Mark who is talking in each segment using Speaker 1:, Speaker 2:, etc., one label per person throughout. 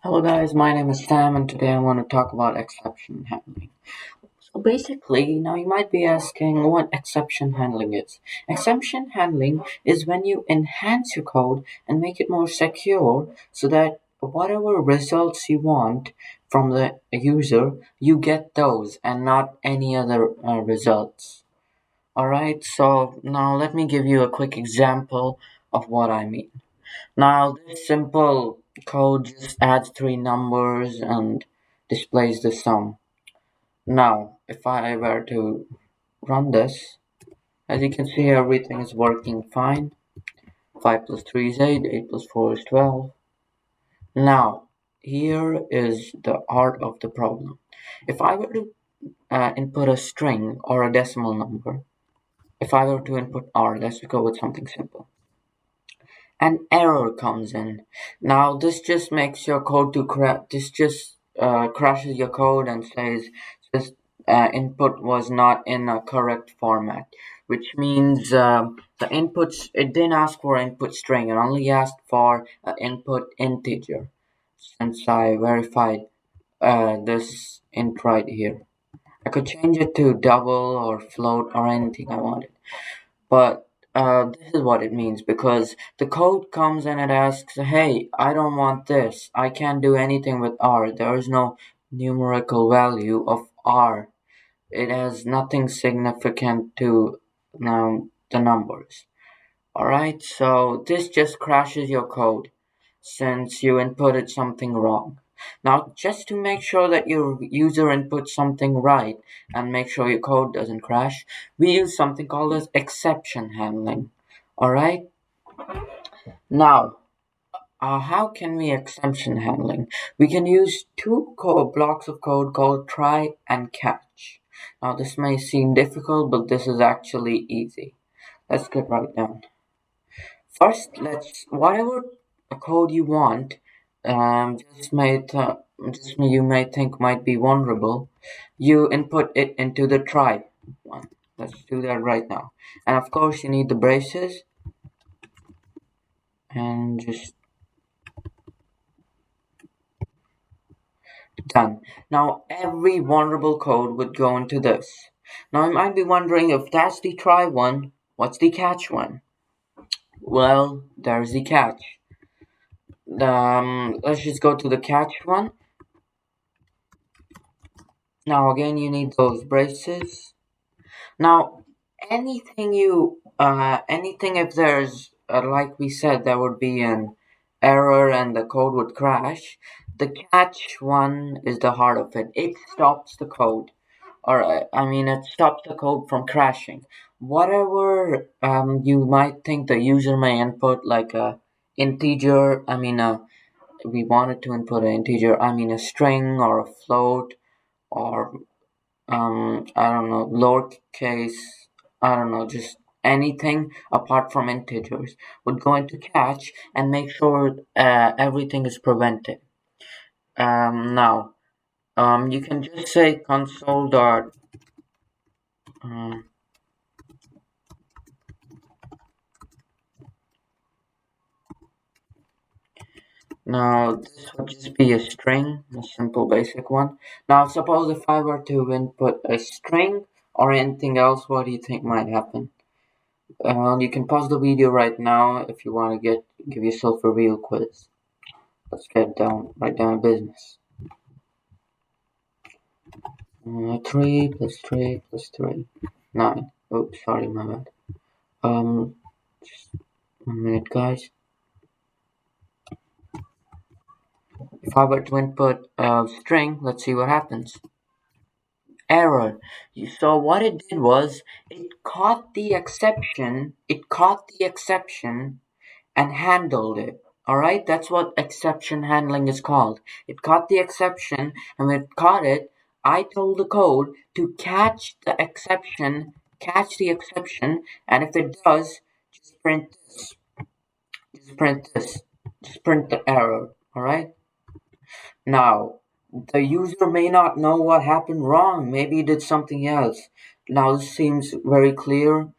Speaker 1: Hello guys, my name is Sam and today I want to talk about exception handling. So basically, now you might be asking what exception handling is. Exception handling is when you enhance your code and make it more secure so that whatever results you want from the user, you get those and not any other results. Alright, so now let me give you a quick example of what I mean. Now, this simple code just adds three numbers and displays the sum. Now, if I were to run this, as you can see, everything is working fine. 5 plus 3 is 8, 8 plus 4 is 12. Now, here is the heart of the problem. If I were to input a string or a decimal number, if I were to input R, let's go with something simple. An error comes in. Now this just makes your code to this just crashes your code and says this input was not in a correct format, which means the inputs it didn't ask for input string, it only asked for input integer. Since I verified this int right here, I could change it to double or float or anything I wanted. But this is what it means because the code comes and it asks, hey, I don't want this. I can't do anything with R. There is no numerical value of R. It has nothing significant to the numbers. Alright, so this just crashes your code since you inputted something wrong. Now, just to make sure that your user inputs something right and make sure your code doesn't crash, we use something called as exception handling. Alright, now, how can we exception handling? We can use two blocks of code called try and catch. Now, this may seem difficult, but this is actually easy. Let's get right down. First, let's whatever code you want. Just you may think might be vulnerable. You input it into the try one. Let's do that right now. And of course, you need the braces and just done. Now, every vulnerable code would go into this. Now, you might be wondering if that's the try one, what's the catch one? Well, there's the catch. Let's just go to the catch one. Now again, you need those braces. Now, anything if there's, like we said, there would be an error and the code would crash. The catch one is the heart of it. It stops the code, or it stops the code from crashing. Whatever you might think the user may input, like a integer. We wanted to input an integer. A string or a float or I don't know, lowercase, I don't know, just anything apart from integers would go into catch and make sure everything is prevented. Now, you can just say console dot. Um, Now, this would just be a string, a simple basic one. Now, suppose if I were to input a string or anything else, what do you think might happen? You can pause the video right now if you want to give yourself a real quiz. Let's get right down to business. 3 plus 3 plus 3, 9. Oops, sorry, my bad. Just 1 minute, guys. If I were to input a string, let's see what happens. Error. So what it did was it caught the exception. And handled it. Alright, that's what exception handling is called. It caught the exception, and when it caught it, I told the code to catch the exception, and if it does, just print this. Just print this. Just print the error. Alright? Now, the user may not know what happened wrong. Maybe he did something else. Now, this seems very clear.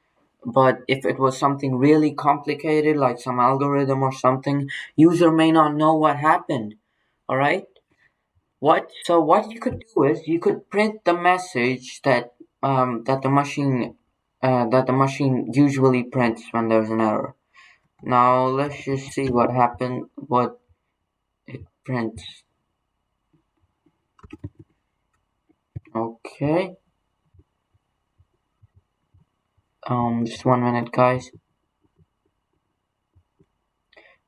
Speaker 1: But if it was something really complicated, like some algorithm or something, user may not know what happened. All right. What you could do is you could print the message that the machine usually prints when there's an error. Now let's just see what happened. What it prints. Okay. Just 1 minute, guys.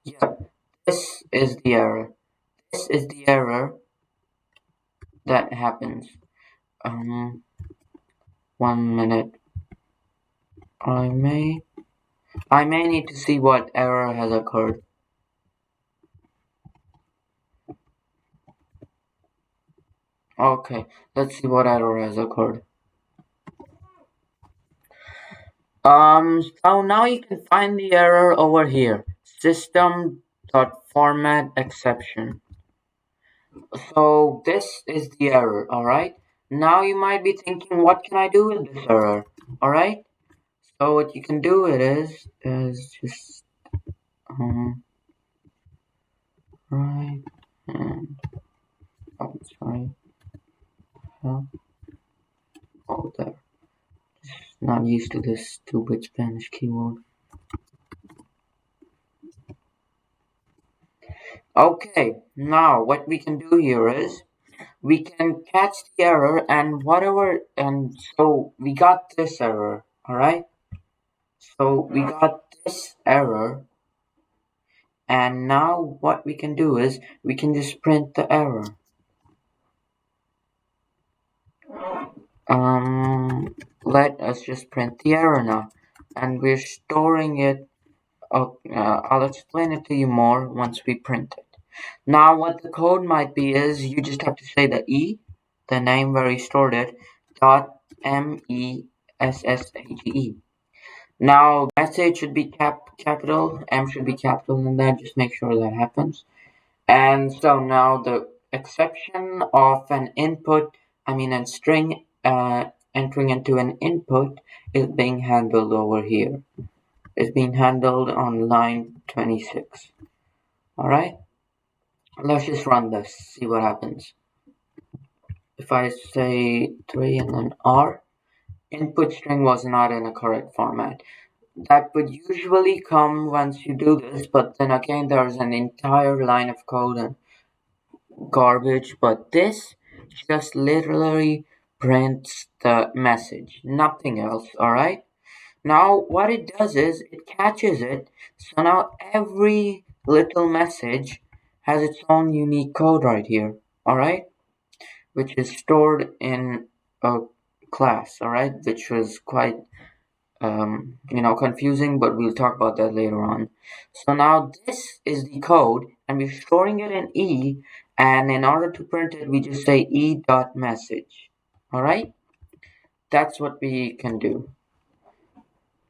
Speaker 1: Yeah, this is the error. This is the error that happens. Um, 1 minute. I may I may need to see what error has occurred. Okay, let's see what error has occurred. So now you can find the error over here. System.format exception. So this is the error, alright? Now you might be thinking, what can I do with this error? Alright? So what you can do it is just right and oh sorry. Oh, oh there. Not used to this stupid Spanish keyboard. Okay, now what we can do here is we can catch the error and whatever, and so we got this error, alright? So we got this error, and now what we can do is we can just print the error. Let us just print the error now, and we're storing it. I'll explain it to you more once we print it. Now what the code might be is you just have to say the E, the name where you stored it, dot message. Now message should be capital, M should be capital, and then just make sure that happens. And so now the exception of an input, I mean a string entering into an input is being handled over here. It's being handled on line 26. Alright, let's just run this, see what happens. If I say 3 and then R, input string was not in a correct format. That would usually come once you do this, but then again there's an entire line of code and garbage, but this just literally prints the message, nothing else, alright? Now what it does is it catches it, so now every little message has its own unique code right here, alright? Which is stored in a class, alright? Which was quite confusing, but we'll talk about that later on. So now this is the code, and we're storing it in E, and in order to print it, we just say E.message. Alright? That's what we can do.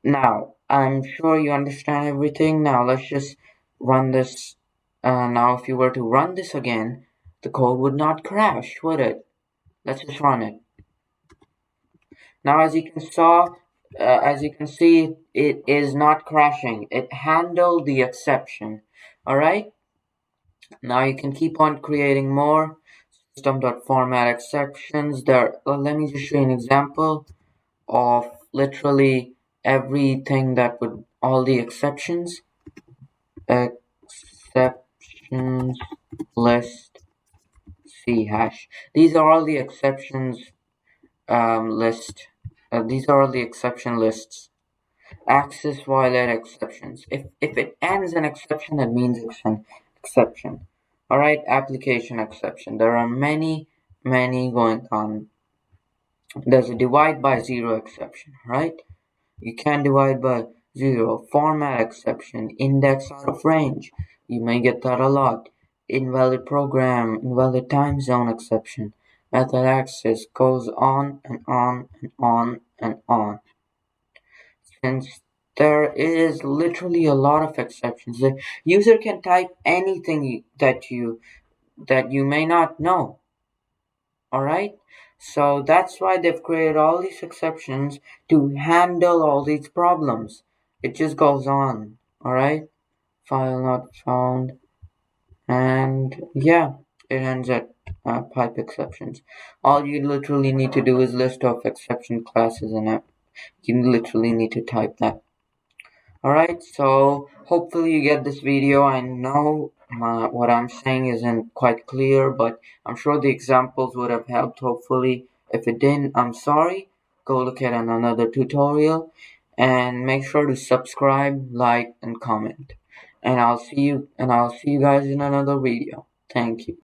Speaker 1: Now, I'm sure you understand everything. Now, let's just run this. Now, if you were to run this again, the code would not crash, would it? Let's just run it. Now, as you can see, it is not crashing. It handled the exception. All right. Now you can keep on creating more system.format exceptions. Let me just show you an example of literally everything that would all the exceptions. Exceptions list C hash. These are all the exceptions list. These are all the exception lists. Access violate exceptions. If it ends in exception, that means it's an exception. Alright, application exception. There are many going on. There's a divide by zero exception, right? You can divide by zero. Format exception. Index out of range. You may get that a lot. Invalid program. Invalid time zone exception. Method access goes on and on and on and on. Since there is literally a lot of exceptions, the user can type anything that you may not know. Alright? So that's why they've created all these exceptions to handle all these problems. It just goes on. Alright? File not found. And yeah, It ends at pipe exceptions. All you literally need to do is list of exception classes and you literally need to type that. Alright, so hopefully you get this video. I know what I'm saying isn't quite clear, but I'm sure the examples would have helped hopefully. If it didn't, I'm sorry. Go look at another tutorial and make sure to subscribe, like, and comment. And I'll see you guys in another video. Thank you.